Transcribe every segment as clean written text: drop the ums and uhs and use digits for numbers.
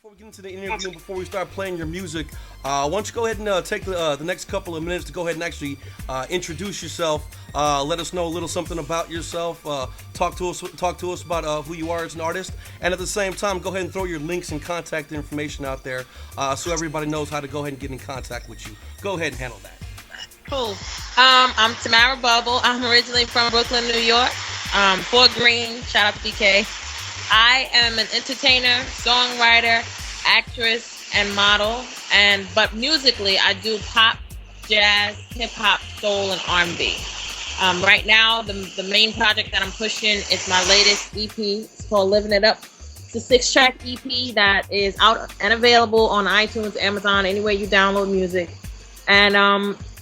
Before we get into the interview, before we start playing your music, why don't you go ahead and take the next couple of minutes to go ahead and actually introduce yourself. Let us know a little something about yourself. Talk to us about who you are as an artist, and at the same time, go ahead and throw your links and contact information out there so everybody knows how to go ahead and get in contact with you. Go ahead and handle that. Cool. I'm Tamara Bubble. I'm originally from Brooklyn, New York. Fort Greene. Shout out to BK. I am an entertainer, songwriter, actress, and model. But musically, I do pop, jazz, hip hop, soul, and R&B. Right now, the main project that I'm pushing is my latest EP. It's called Livin' It Up. It's a 6-track EP that is out and available on iTunes, Amazon, anywhere you download music. And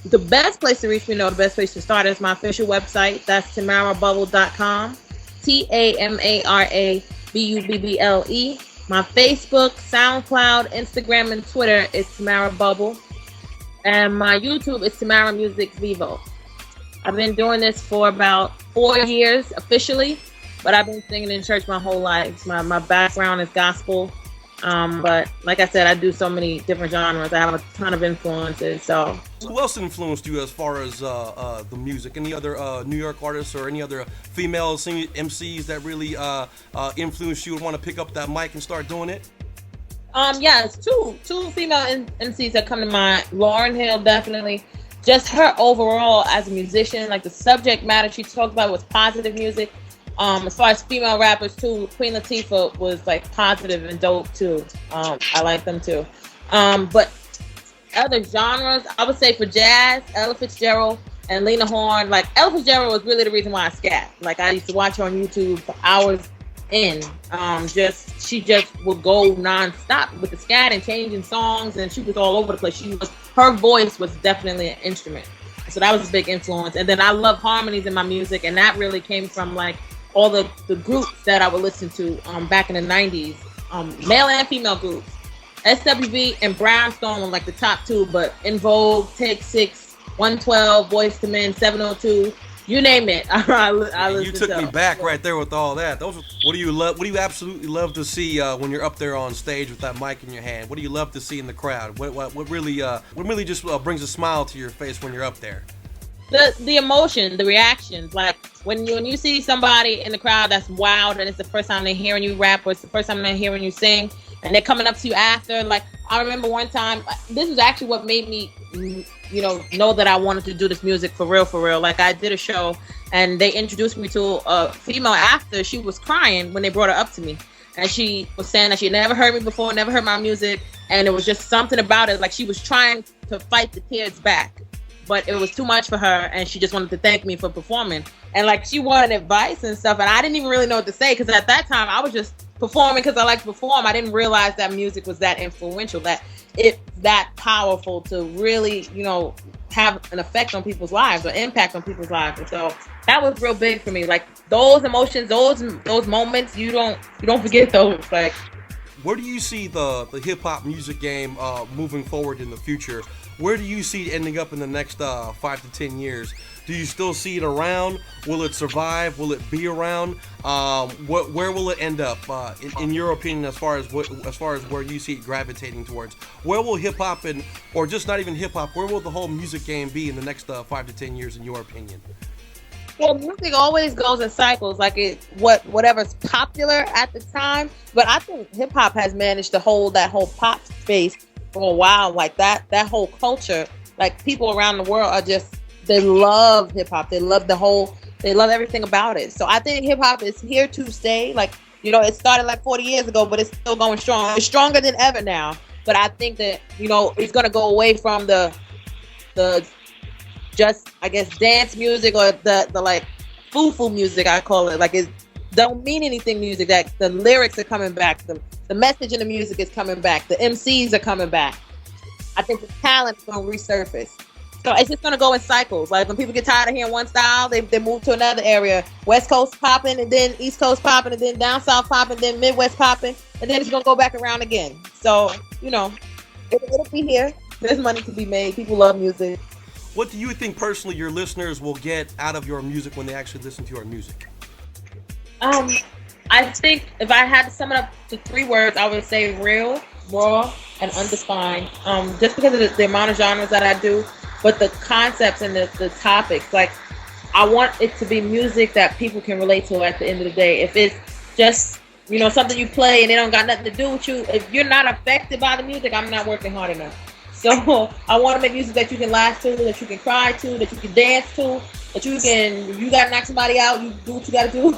the best place to reach me, the best place to start is my official website. That's tamarabubble.com. TAMARABUBBLE. My Facebook, SoundCloud, Instagram, and Twitter is Tamara Bubble. And my YouTube is Tamara Music Vivo. I've been doing this for about 4 years officially, but I've been singing in church my whole life. My background is gospel. But like I said, I do so many different genres. I have a ton of influences. So, who else influenced you as far as the music? Any other New York artists or any other female MCs that really influenced you and want to pick up that mic and start doing it? Yes, two female MCs that come to mind. Lauryn Hill, definitely. Just her overall as a musician, like the subject matter she talked about was positive music. As far as female rappers too, Queen Latifah was like positive and dope too. I like them too. But other genres, I would say for jazz, Ella Fitzgerald and Lena Horne. Like Ella Fitzgerald was really the reason why I scat. Like I used to watch her on YouTube for hours in. She just would go nonstop with the scat and changing songs, and she was all over the place. Her voice was definitely an instrument. So that was a big influence. And then I love harmonies in my music, and that really came from like all the groups that I would listen to back in the 90s, male and female groups. SWV and Brownstone were like the top two, but In Vogue, Take 6, 112, Boyz II Men, 702, you name it. I you took me back right there with all that. What do you love? What do you absolutely love to see when you're up there on stage with that mic in your hand? What do you love to see in the crowd? What really just brings a smile to your face when you're up there? The emotion, the reactions, like when you see somebody in the crowd that's wild and it's the first time they're hearing you rap or it's the first time they're hearing you sing and they're coming up to you after. Like I remember one time, this is actually what made me, know that I wanted to do this music for real. Like I did a show and they introduced me to a female after. She was crying when they brought her up to me. And she was saying that she never heard me before, never heard my music. And it was just something about it. Like she was trying to fight the tears back. But it was too much for her, and she just wanted to thank me for performing. And like she wanted advice and stuff, and I didn't even really know what to say because at that time I was just performing because I like to perform. I didn't realize that music was that influential, that it's that powerful to really, have an effect on people's lives or impact on people's lives. And so that was real big for me. Like those emotions, those moments, you don't forget those. Like, where do you see the hip hop music game moving forward in the future? Where do you see it ending up in the next 5 to 10 years? Do you still see it around? Will it survive? Will it be around? Where will it end up? In your opinion, as far as where you see it gravitating towards, where will hip hop or just not even hip hop? Where will the whole music game be in the next 5 to 10 years, in your opinion? Well, music always goes in cycles, like whatever's popular at the time. But I think hip hop has managed to hold that whole pop space for a while, like that whole culture. Like people around the world they love hip hop. They love everything about it. So I think hip hop is here to stay. Like, it started like 40 years ago, but it's still going strong. It's stronger than ever now. But I think that, it's going to go away from the just, I guess, dance music or the like foo-foo music, I call it. Like it don't mean anything music. That the lyrics are coming back. The message in the music is coming back. The MCs are coming back. I think the talent is going to resurface. So it's just going to go in cycles. Like when people get tired of hearing one style, they move to another area. West Coast popping, and then East Coast popping, and then down South popping, then Midwest popping, and then it's going to go back around again. So, it'll be here. There's money to be made. People love music. What do you think personally your listeners will get out of your music when they actually listen to your music? I think if I had to sum it up to 3 words, I would say real. raw and undefined. Just because of the amount of genres that I do, but the concepts and the topics. Like, I want it to be music that people can relate to at the end of the day. If it's just, something you play and it don't got nothing to do with you, if you're not affected by the music, I'm not working hard enough. So I want to make music that you can laugh to, that you can cry to, that you can dance to, that you got to knock somebody out, you do what you got to do.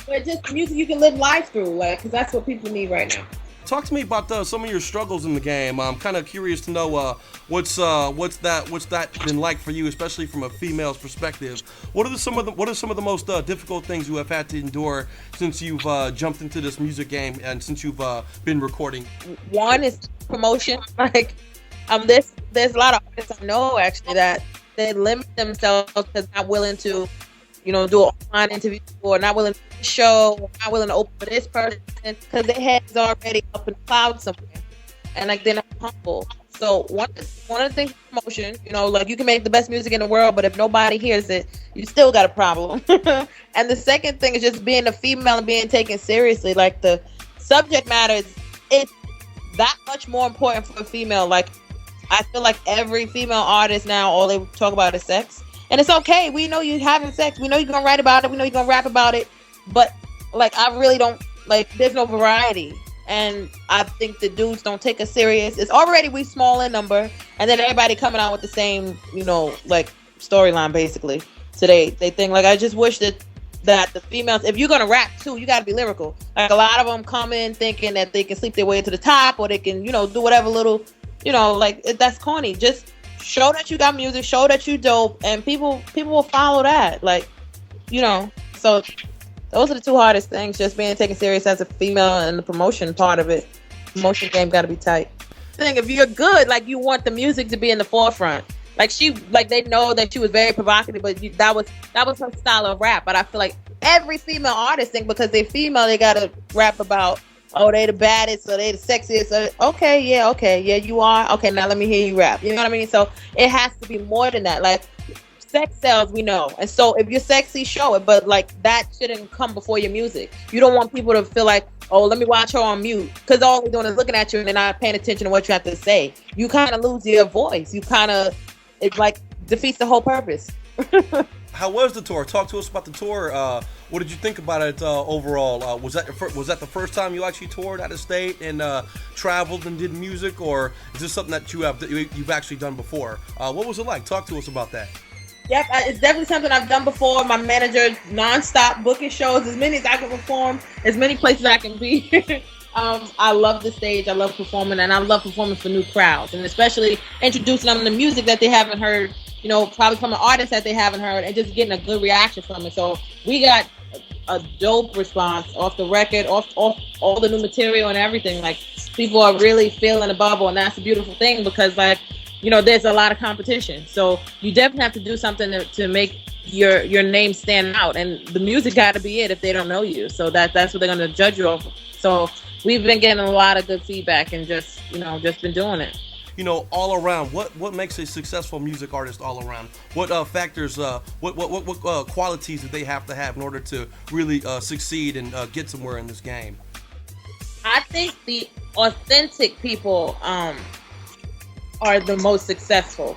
But just music you can live life through, like, because that's what people need right now. Talk to me about some of your struggles in the game. I'm kind of curious to know what's that been like for you, especially from a female's perspective. What are some of the most difficult things you have had to endure since you've jumped into this music game and since you've been recording? One is promotion. Like, there's a lot of artists I know actually that they limit themselves because they're not willing to, do an online interview, or not willing to do a show, or not willing to open for this person because their head's already up in the clouds somewhere, and like they're not humble. So one of the things is promotion. Like, you can make the best music in the world, but if nobody hears it, you still got a problem. And the second thing is just being a female and being taken seriously. Like, the subject matter it's that much more important for a female. Like, I feel like every female artist now, all they talk about is sex. And it's okay. We know you're having sex. We know you're going to write about it. We know you're going to rap about it. But, like, I really don't, like, there's no variety. And I think the dudes don't take us serious. It's already we small in number. And then everybody coming out with the same, like, storyline, basically. So they think, like, I just wish that the females, if you're going to rap, too, you got to be lyrical. Like, a lot of them come in thinking that they can sleep their way to the top, or they can, do whatever little, like, that's corny. Just show that you got music, show that you dope, and people will follow that. Like, so those are the two hardest things, just being taken serious as a female and the promotion part of it. Promotion game got to be tight. If you're good, like, you want the music to be in the forefront. Like, they know that she was very provocative, but that was her style of rap. But I feel like every female artist think because they're female, they got to rap about, oh, they the baddest, or they the sexiest. Okay, yeah, you are. Okay, now let me hear you rap. You know what I mean? So it has to be more than that. Like, sex sells, we know. And so if you're sexy, show it. But, like, that shouldn't come before your music. You don't want people to feel like, oh, let me watch her on mute. Because all they're doing is looking at you and they're not paying attention to what you have to say. You kind of lose your voice. It, like, defeats the whole purpose. How was the tour? Talk to us about the tour. What did you think about it overall? Was that the first time you actually toured out of state and traveled and did music, or is this something that you've actually done before? What was it like? Talk to us about that. Yep, it's definitely something I've done before. My manager nonstop booking shows, as many as I can perform, as many places I can be. I love the stage. I love performing, and I love performing for new crowds, and especially introducing them to music that they haven't heard. Probably from an artist that they haven't heard, and just getting a good reaction from it. So we got a dope response off the record, off all the new material and everything. Like, people are really feeling the bubble, and that's a beautiful thing because, like, there's a lot of competition. So you definitely have to do something to make your name stand out, and the music got to be it if they don't know you. So that's what they're going to judge you off. So we've been getting a lot of good feedback and just been doing it. All around, what makes a successful music artist all around? What factors, what qualities do they have to have in order to really succeed and get somewhere in this game? I think the authentic people are the most successful,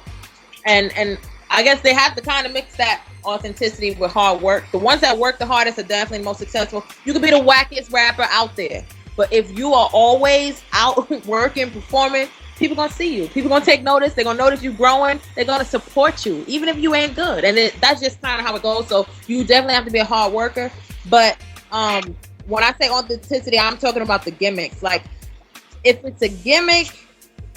and I guess they have to kind of mix that authenticity with hard work. The ones that work the hardest are definitely most successful. You could be the wackiest rapper out there, but if you are always out working, performing, people gonna see you. People gonna take notice. They're gonna notice you growing. They're gonna support you, even if you ain't good. And that's just kind of how it goes. So you definitely have to be a hard worker. But when I say authenticity, I'm talking about the gimmicks. Like, if it's a gimmick,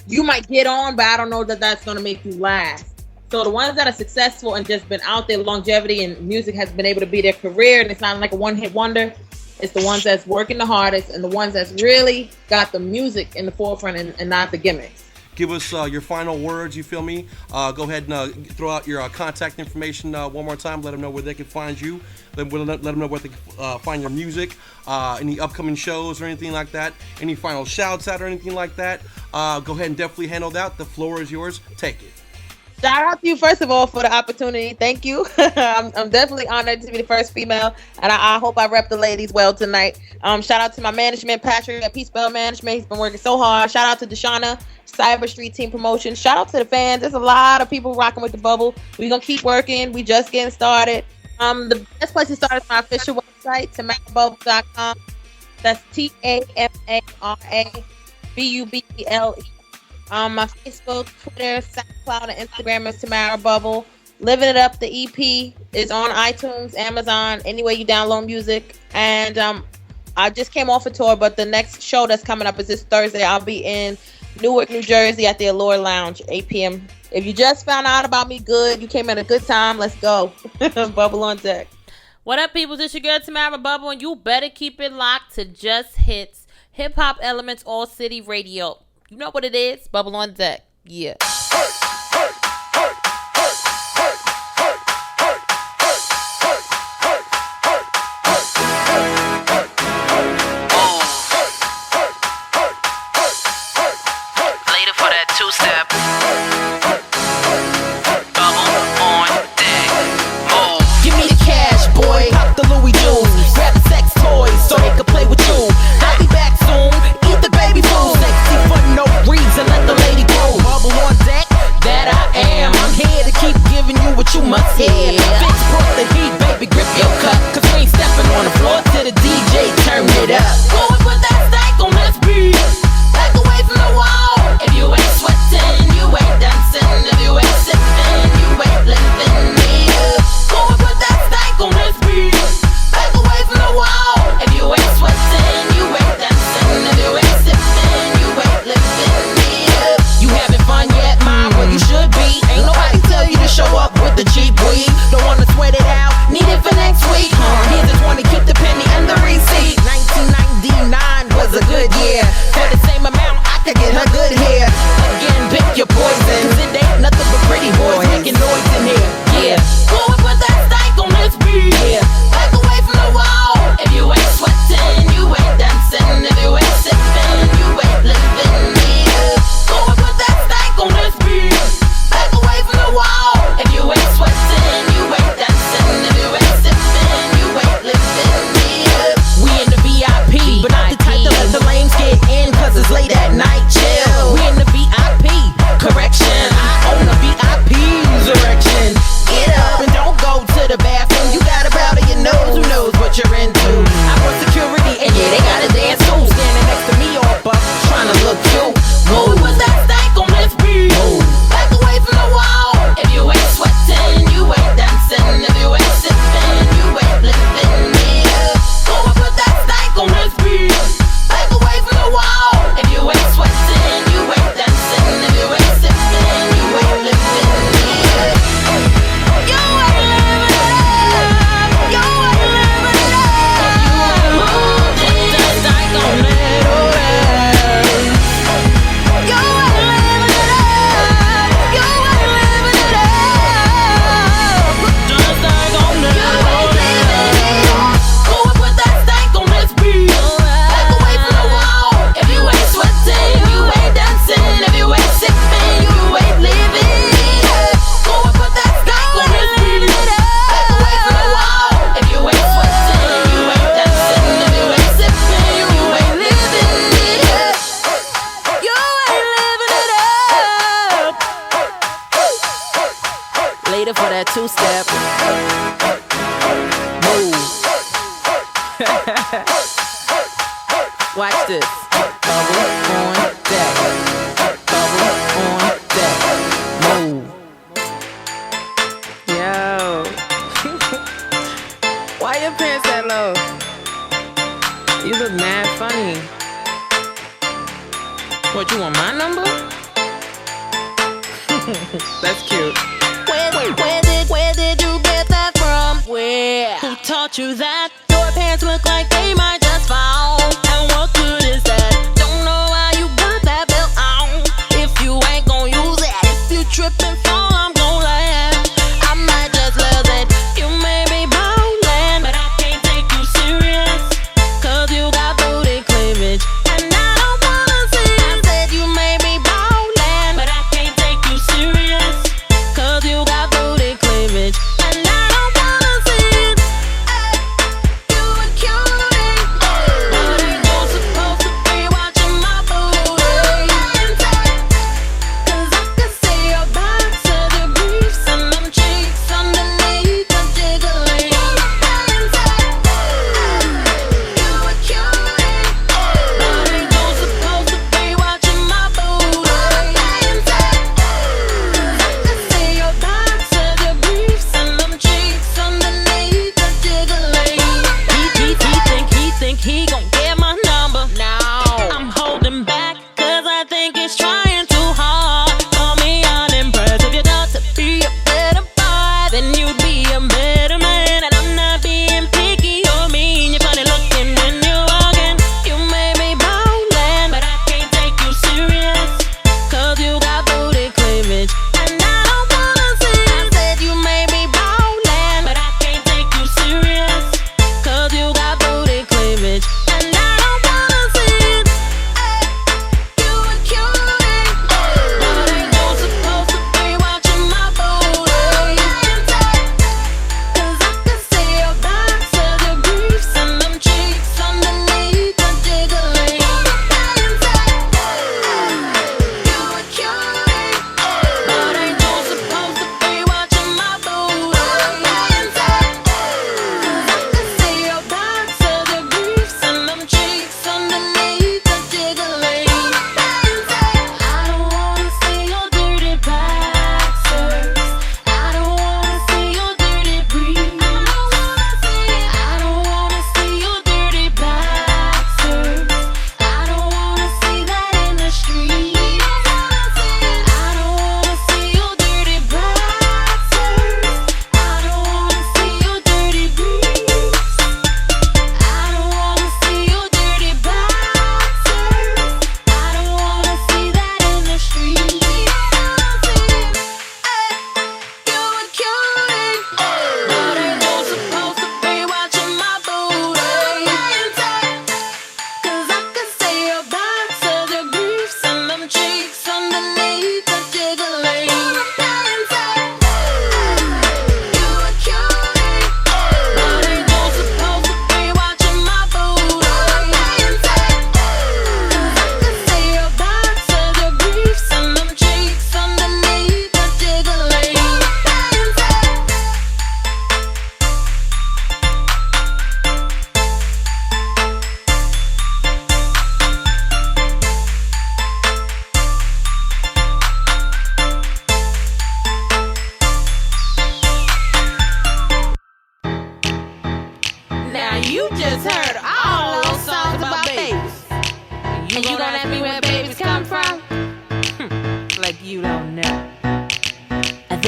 you might get on, but I don't know that that's gonna make you last. So the ones that are successful and just been out there, longevity and music has been able to be their career, and it's not like a one-hit wonder. It's the ones that's working the hardest and the ones that's really got the music in the forefront and not the gimmicks. Give us your final words, you feel me? Go ahead and throw out your contact information one more time. Let them know where they can find you. Let them know where they can find your music, any upcoming shows or anything like that. Any final shouts out or anything like that. Go ahead and definitely handle that. The floor is yours. Take it. Shout out to you, first of all, for the opportunity. Thank you. I'm definitely honored to be the first female, and I hope I rep the ladies well tonight. Shout out to my management, Patrick at Peace Bell Management. He's been working so hard. Shout out to Deshauna, Cyber Street Team Promotion. Shout out to the fans. There's a lot of people rocking with the bubble. We're going to keep working. We just getting started. The best place to start is my official website, tamarabubble.com. That's TAMARABUBBLE. My Facebook, Twitter, SoundCloud, and Instagram is Tamara Bubble. Living It Up, the EP, is on iTunes, Amazon, anywhere you download music. And I just came off a tour, but the next show that's coming up is this Thursday. I'll be in Newark, New Jersey at the Allure Lounge, 8 p.m. If you just found out about me, good. You came at a good time. Let's go. Bubble on deck. What up, people? This your girl, Tamara Bubble, and you better keep it locked to Just Hits, Hip Hop Elements All City Radio. You know what it is? Bubble on deck. Yeah. Later for that two-step. Bubble on deck. Move. Give me the cash, boy. Pop the Louis jewels. Grab the sex toys so they can play with you. I'll be back soon. Eat the baby food. Sexy for no reason. Let the lady go. Bubble on deck. That I am. I'm here to keep giving you what you must hear. Bitch, put the heat, baby. Grip your cup. Cause we ain't stepping on the floor till the DJ turn it up. Go and put that stank on this beat. Back away from the wall. If you ain't sweating, you ain't dancing. If you ain't sipping, you ain't lifting me up. Go and put that stank on this beat. Back away from the wall. If you ain't sweating, you ain't dancing. If you ain't sipping, you ain't lifting me up. You having fun yet, mom? Well, you should be. Ain't nobody tell you to show up with the cheap weed. Don't wanna sweat it out. Need it for next week. Here's the 20, keep the penny and the receipt. 1999 was a good year. For the same amount, I could get her good hair. Again, pick your poison. 'Cause it ain't nothing but pretty boys making noise in here. Yeah. Go and put that stank on this beat. Yeah. Back away from the wall. If you ain't sweating, you ain't dancing. If you ain't sipping, you ain't lifting me up. Go and put that stank on this beat. Back away from the wall. If you ain't sweating, you ain't dancing. If you ain't sipping, you ain't lifting me up. We in the VIP, but not the type to let the lames get in. 'Cause it's late at night, chill. We in the VIP, correction. I own a VIP's erection. Get up and don't go to the bathroom. You got a powder your nose, who knows what you're into. I brought security and yeah, they got a dance too. Standing next to me all buff, trying to look cute. Move. What's that stank on this beat? Move. Back away from the wall. If you ain't sweating, you ain't dancing. If you ain't sipping, you ain't lifting me up. Go and put that stank on this beat. Back away from the wall. If you ain't sweating, you ain't dancing. If you ain't sipping, you ain't lifting me up. You ain't living it up. You ain't living it up. You ain't moving. Put that stank on it, oh yeah. You ain't living it up. You ain't living it up. Put that stank on it, oh yeah. Go and put that stank on this beat. Back away from the wall. If you ain't sweating, you ain't dancing. If you ain't sipping, you ain't living it up. Go and put that stank on this beat. Back away from the wall. If you ain't sweating, you ain't dancing. If you ain't sipping, you ain't living it up. You ain't living it up. Later for that two-step. Move. Watch this. Bubble on deck. Bubble on deck. Move. Yo. Why your pants that low? You look mad funny. What, you want my number? That's cute. Where did you get that from? Where? Who taught you that? Your pants look like they might just fall. And what good is that? Don't know why you got that belt on. If you ain't gon' use that, if you trip and fall, I'm gon' laugh. I might just love that. You may be ballin', but I can't take you serious. 'Cause you got booty cleavage. And I don't wanna see. I said you may be ballin', but I can't take you serious.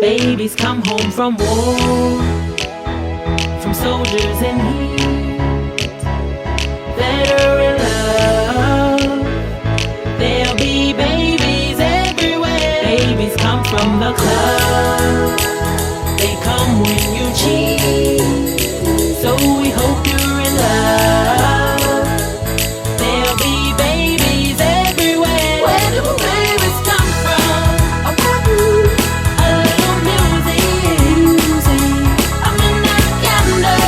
Babies come home from war, from soldiers in heat that are in love. There'll be babies everywhere. Babies come from the club. They come when you cheat. So we hope you're in love. There'll be babies everywhere. Where do babies come from? A little music. I'm in that candle.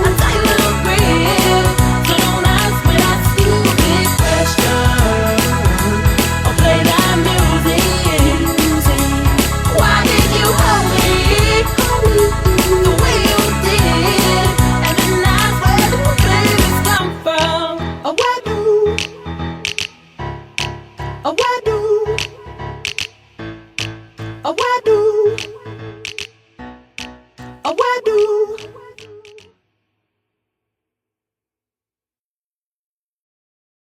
A tiny little grill. So don't ask me that stupid question. Or play that music. Why did you hold me the way you did? And then that's where the babies come from. Oh, where do? Oh, where do? Oh, where do?